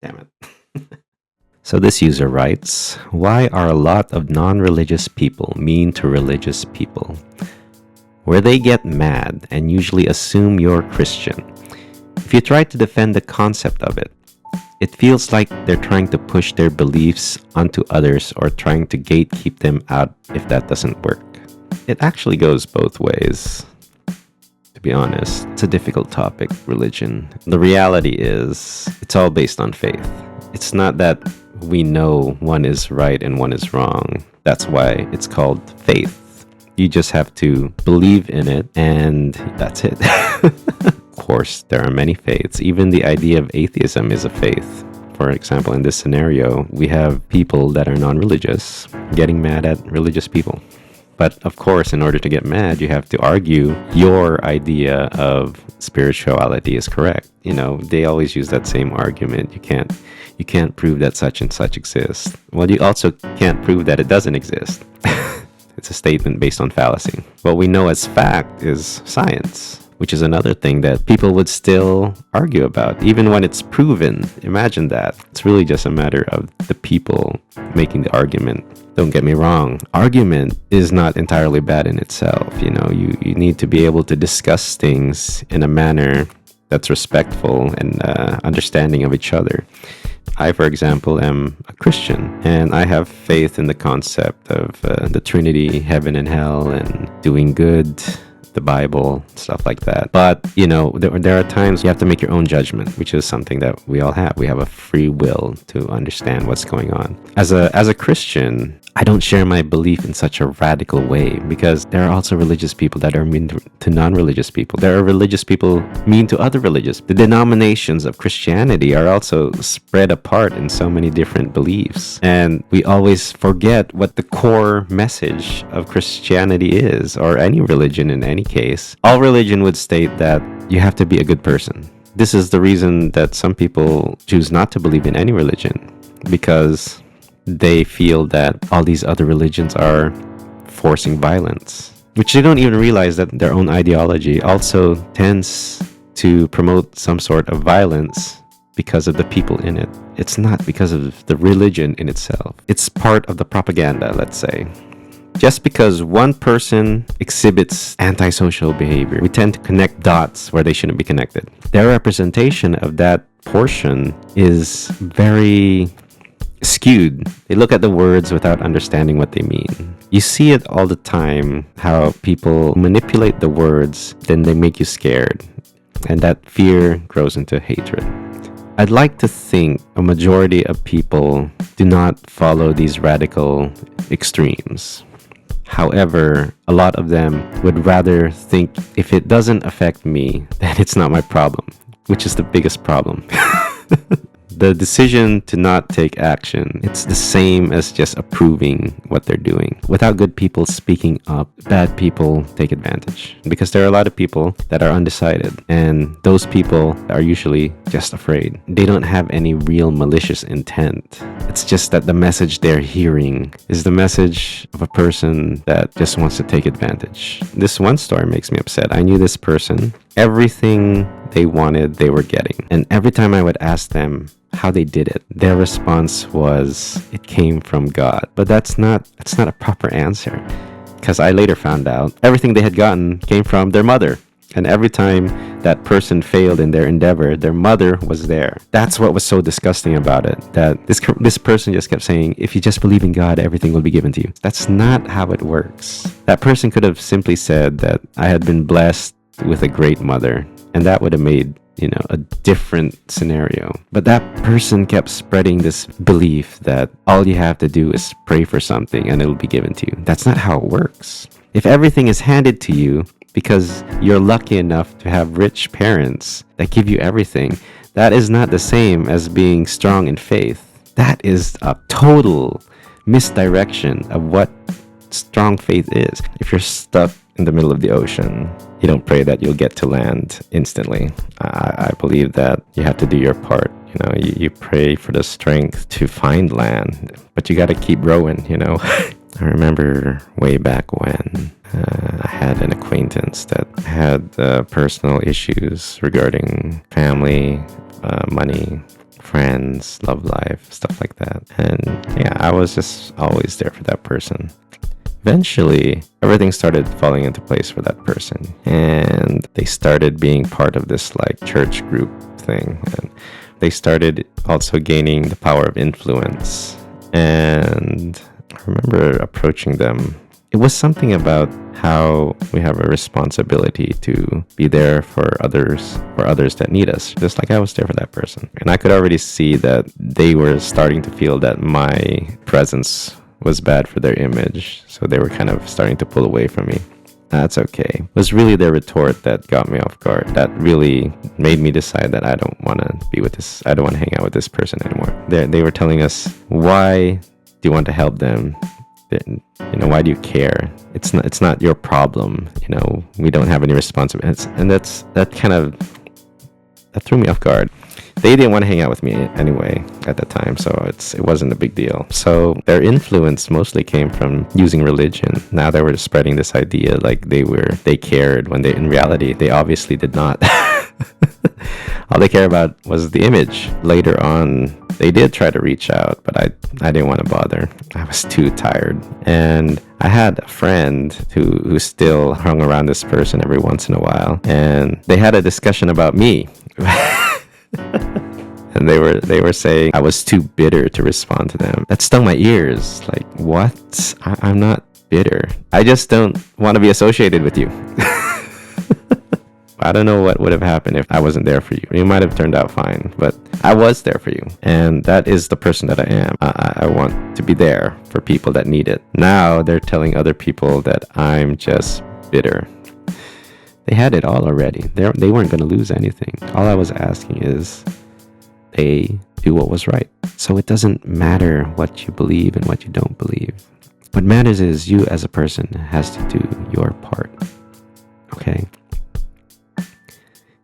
Damn it. So this user writes, why are a lot of non-religious people mean to religious people? Where they get mad and usually assume you're Christian. If you try to defend the concept of it, it feels like they're trying to push their beliefs onto others or trying to gatekeep them out if that doesn't work. It actually goes both ways. To be honest, it's a difficult topic, religion. The reality is, it's all based on faith. It's not that we know one is right and one is wrong. That's why it's called faith. You just have to believe in it, and that's it. Of course, there are many faiths. Even the idea of atheism is a faith. For example, in this scenario, we have people that are non-religious getting mad at religious people. But of course, in order to get mad, you have to argue your idea of spirituality is correct. You know, they always use that same argument. You can't prove that such and such exists. Well, you also can't prove that it doesn't exist. It's a statement based on fallacy. What we know as fact is science, which is another thing that people would still argue about, even when it's proven. Imagine that. It's really just a matter of the people making the argument. Don't get me wrong, argument is not entirely bad in itself. You know, you need to be able to discuss things in a manner that's respectful and understanding of each other. I, for example, am a Christian, and I have faith in the concept of the Trinity, heaven and hell, and doing good, the Bible, stuff like that. But, you know, there are times you have to make your own judgment, which is something that we all have. We have a free will to understand what's going on. As a Christian, I don't share my belief in such a radical way, because there are also religious people that are mean to non-religious people. There are religious people mean to other religious. The denominations of Christianity are also spread apart in so many different beliefs. And we always forget what the core message of Christianity is, or any religion in any case. All religion would state that you have to be a good person. This is the reason that some people choose not to believe in any religion, because they feel that all these other religions are forcing violence, which they don't even realize that their own ideology also tends to promote some sort of violence because of the people in it. It's not because of the religion in itself. It's part of the propaganda, let's say. Just because one person exhibits antisocial behavior, we tend to connect dots where they shouldn't be connected. Their representation of that portion is very skewed. They look at the words without understanding what they mean. You see it all the time, how people manipulate the words, then they make you scared, and that fear grows into hatred. I'd like to think a majority of people do not follow these radical extremes. However, a lot of them would rather think, if it doesn't affect me, then it's not my problem, which is the biggest problem. The decision to not take action, it's the same as just approving what they're doing. Without good people speaking up, bad people take advantage. Because there are a lot of people that are undecided, and those people are usually just afraid. They don't have any real malicious intent. It's just that the message they're hearing is the message of a person that just wants to take advantage. This one story makes me upset. I knew this person. Everything they wanted, they were getting. And every time I would ask them how they did it, their response was, it came from God. But that's not a proper answer, because I later found out everything they had gotten came from their mother. And every time that person failed in their endeavor, their mother was there. That's what was so disgusting about it, that this person just kept saying, if you just believe in God, everything will be given to you. That's not how it works. That person could have simply said that I had been blessed with a great mother, and that would have made, a different scenario. But that person kept spreading this belief that all you have to do is pray for something and it'll be given to you. That's not how it works. If everything is handed to you because you're lucky enough to have rich parents that give you everything, that is not the same as being strong in faith. That is a total misdirection of what strong faith is. If you're stuck in the middle of the ocean, you don't pray that you'll get to land instantly. I believe that you have to do your part. You pray for the strength to find land, but you got to keep rowing. I remember way back when I had an acquaintance that had personal issues regarding family, money, friends, love life, stuff like that. And yeah, I was just always there for that person. Eventually, everything started falling into place for that person, and they started being part of this like church group thing, and they started also gaining the power of influence. And I remember approaching them. It was something about how we have a responsibility to be there for others that need us, just like I was there for that person. And I could already see that they were starting to feel that my presence was bad for their image, so they were kind of starting to pull away from me. That's okay. It was really their retort that got me off guard. That really made me decide that I don't want to be with this. I don't want to hang out with this person anymore. They were telling us, why do you want to help them? Why do you care? It's not your problem. We don't have any responsibility. And that threw me off guard. They didn't want to hang out with me anyway at the time, so it wasn't a big deal. So their influence mostly came from using religion. Now they were spreading this idea like they cared, when in reality they obviously did not. All they care about was the image. Later on, they did try to reach out, but I didn't want to bother. I was too tired. And I had a friend who still hung around this person every once in a while, and they had a discussion about me. And they were saying I was too bitter to respond to them. That stung my ears. Like, what? I'm not bitter. I just don't want to be associated with you. I don't know what would have happened if I wasn't there for you. You might have turned out fine, but I was there for you. And that is the person that I am. I want to be there for people that need it. Now they're telling other people that I'm just bitter. They had it all already. They weren't going to lose anything. All I was asking is they do what was right. So it doesn't matter what you believe and what you don't believe. What matters is you as a person has to do your part. Okay?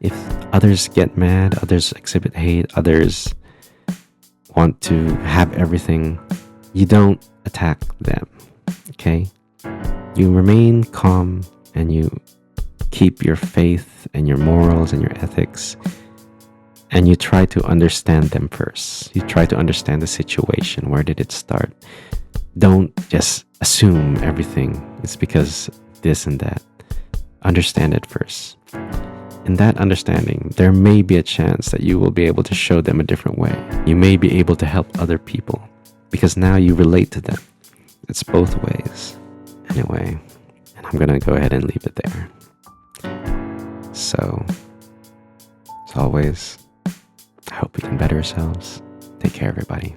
If others get mad, others exhibit hate, others want to have everything, you don't attack them. Okay? You remain calm and you keep your faith and your morals and your ethics, and you try to understand them first. You try to understand the situation. Where did it start? Don't just assume everything it's because this and that. Understand it first. In that understanding, there may be a chance that you will be able to show them a different way. You may be able to help other people because now you relate to them. It's both ways. Anyway, and I'm gonna go ahead and leave it there. So, as always, I hope we can better ourselves. Take care, everybody.